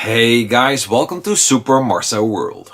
Hey guys, welcome to SuperMarcelWorld.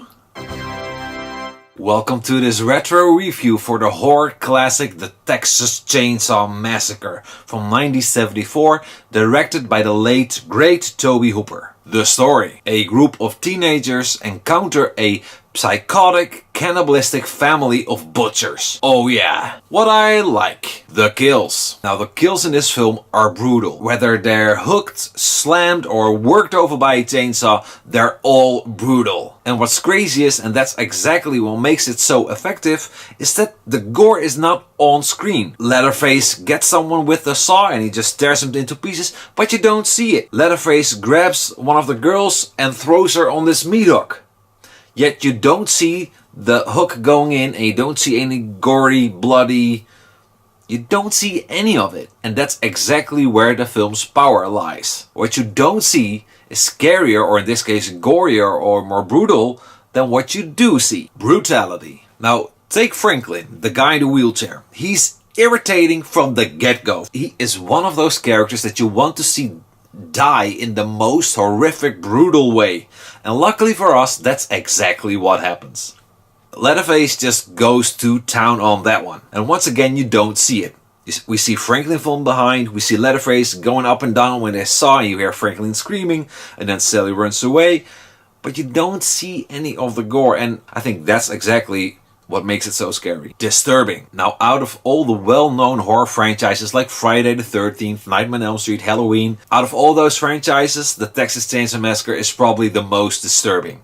Welcome to this retro review for the horror classic The Texas Chainsaw Massacre from 1974, directed by the late great Tobe Hooper. The story: a group of teenagers encounter a psychotic, cannibalistic family of butchers. Oh yeah, what I like: the kills. Now the kills in this film are brutal. Whether they're hooked, slammed or worked over by a chainsaw, they're all brutal. And what's crazy is, and that's exactly what makes it so effective, is that the gore is not on screen. Leatherface gets someone with a saw and he just tears him into pieces, but you don't see it. Leatherface grabs one of the girls and throws her on this meat hook. Yet you don't see the hook going in and you don't see any gory, bloody... You don't see any of it. And that's exactly where the film's power lies. What you don't see is scarier, or in this case gorier or more brutal, than what you do see. Brutality. Now, take Franklin, the guy in the wheelchair. He's irritating from the get-go. He is one of those characters that you want to see die in the most horrific, brutal way. And luckily for us, that's exactly what happens. Leatherface just goes to town on that one. And once again, you don't see it. We see Franklin from behind, we see Leatherface going up and down with his saw, and you hear Franklin screaming, and then Sally runs away. But you don't see any of the gore, and I think that's exactly what makes it so scary. Disturbing. Now, out of all the well-known horror franchises like Friday the 13th, Nightmare on Elm Street, Halloween, out of all those franchises, the Texas Chainsaw Massacre is probably the most disturbing.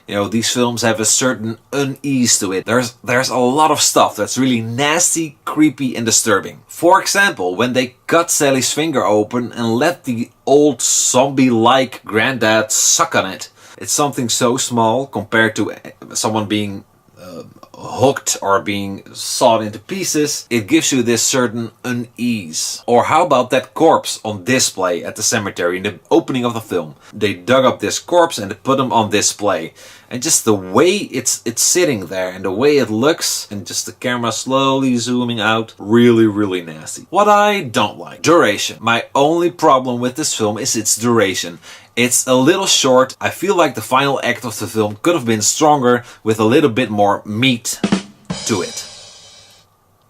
You know, these films have a certain unease to it. There's a lot of stuff that's really nasty, creepy and disturbing. For example, when they cut Sally's finger open and let the old zombie-like granddad suck on it. It's something so small compared to someone being hooked or being sawed into pieces. It gives you this certain unease. Or how about that corpse on display at the cemetery in the opening of the film? They dug up this corpse and they put him on display. And just the way it's sitting there and the way it looks, and just the camera slowly zooming out, really nasty. What I don't like: duration. My only problem with this film is its duration. It's a little short. I feel like the final act of the film could have been stronger with a little bit more meat to it.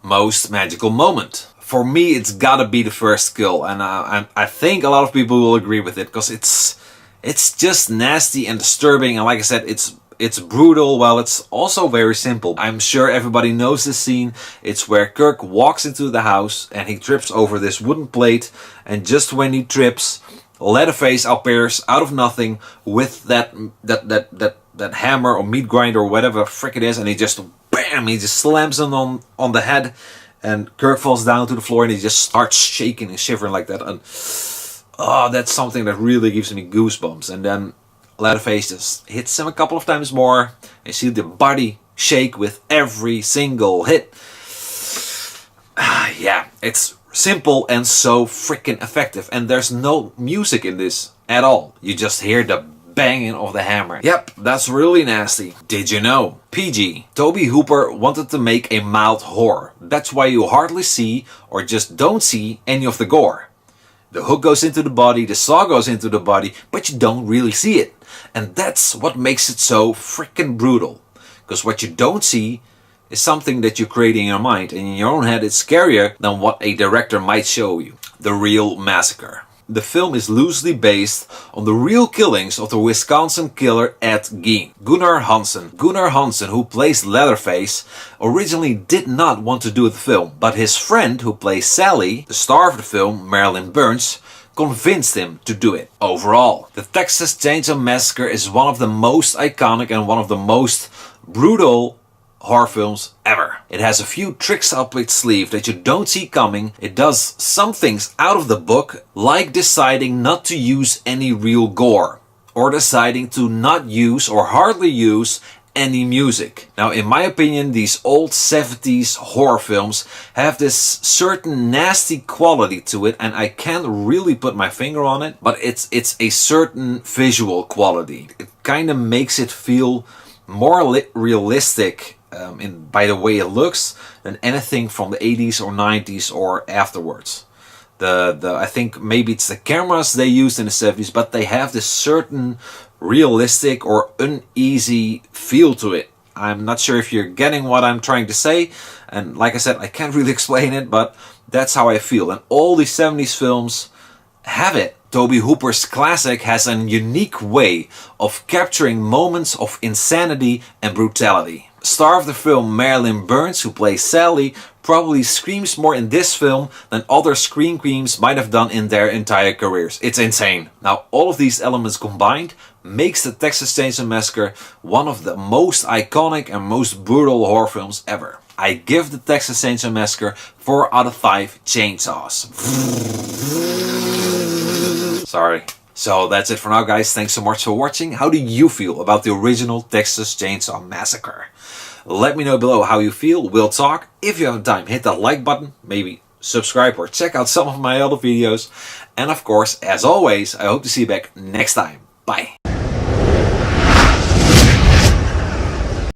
Most magical moment. For me, it's gotta be the first kill, and I think a lot of people will agree with it, because it's just nasty and disturbing, and like I said, it's brutal while it's also very simple. I'm sure everybody knows this scene. It's where Kirk walks into the house and he trips over this wooden plate, and just when he trips, Leatherface appears out of nothing with that hammer or meat grinder or whatever frick it is, and he just bam, he just slams him on the head, and Kirk falls down to the floor and he just starts shaking and shivering like that. And oh, that's something that really gives me goosebumps. And then Leatherface just hits him a couple of times more, and you see the body shake with every single hit. Yeah, it's simple and so freaking effective, and there's no music in this at all. You just hear the banging of the hammer. Yep, that's really nasty. Did you know? PG. Tobe Hooper wanted to make a mild horror. That's why you hardly see, or just don't see, any of the gore. The hook goes into the body, the saw goes into the body, but you don't really see it. And that's what makes it so freaking brutal. Because what you don't see is something that you create in your mind, and in your own head it's scarier than what a director might show you. The real massacre. The film is loosely based on the real killings of the Wisconsin killer Ed Gein. Gunnar Hansen. Gunnar Hansen, who plays Leatherface, originally did not want to do the film, but his friend who plays Sally, the star of the film, Marilyn Burns, convinced him to do it. Overall, the Texas Chainsaw Massacre is one of the most iconic and one of the most brutal horror films ever. It has a few tricks up its sleeve that you don't see coming. It does some things out of the book, like deciding not to use any real gore, or deciding to not use or hardly use any music. Now, in my opinion, these old 70s horror films have this certain nasty quality to it, and I can't really put my finger on it, but it's a certain visual quality. It kind of makes it feel more realistic by the way it looks than anything from the 80s or 90s or afterwards. I think maybe it's the cameras they used in the 70s, but they have this certain realistic or uneasy feel to it. I'm not sure if you're getting what I'm trying to say, and like I said, I can't really explain it, but that's how I feel. And all these 70s films have it. Tobe Hooper's classic has a unique way of capturing moments of insanity and brutality. Star of the film Marilyn Burns, who plays Sally, probably screams more in this film than other scream queens might have done in their entire careers. It's insane. Now, all of these elements combined makes the Texas Chainsaw Massacre one of the most iconic and most brutal horror films ever. I give the Texas Chainsaw Massacre 4 out of 5 chainsaws. Sorry. So that's it for now, guys. Thanks so much for watching. How do you feel about the original Texas Chainsaw Massacre? Let me know below how you feel. We'll talk. If you have time, hit that like button. Maybe subscribe or check out some of my other videos. And of course, as always, I hope to see you back next time. Bye.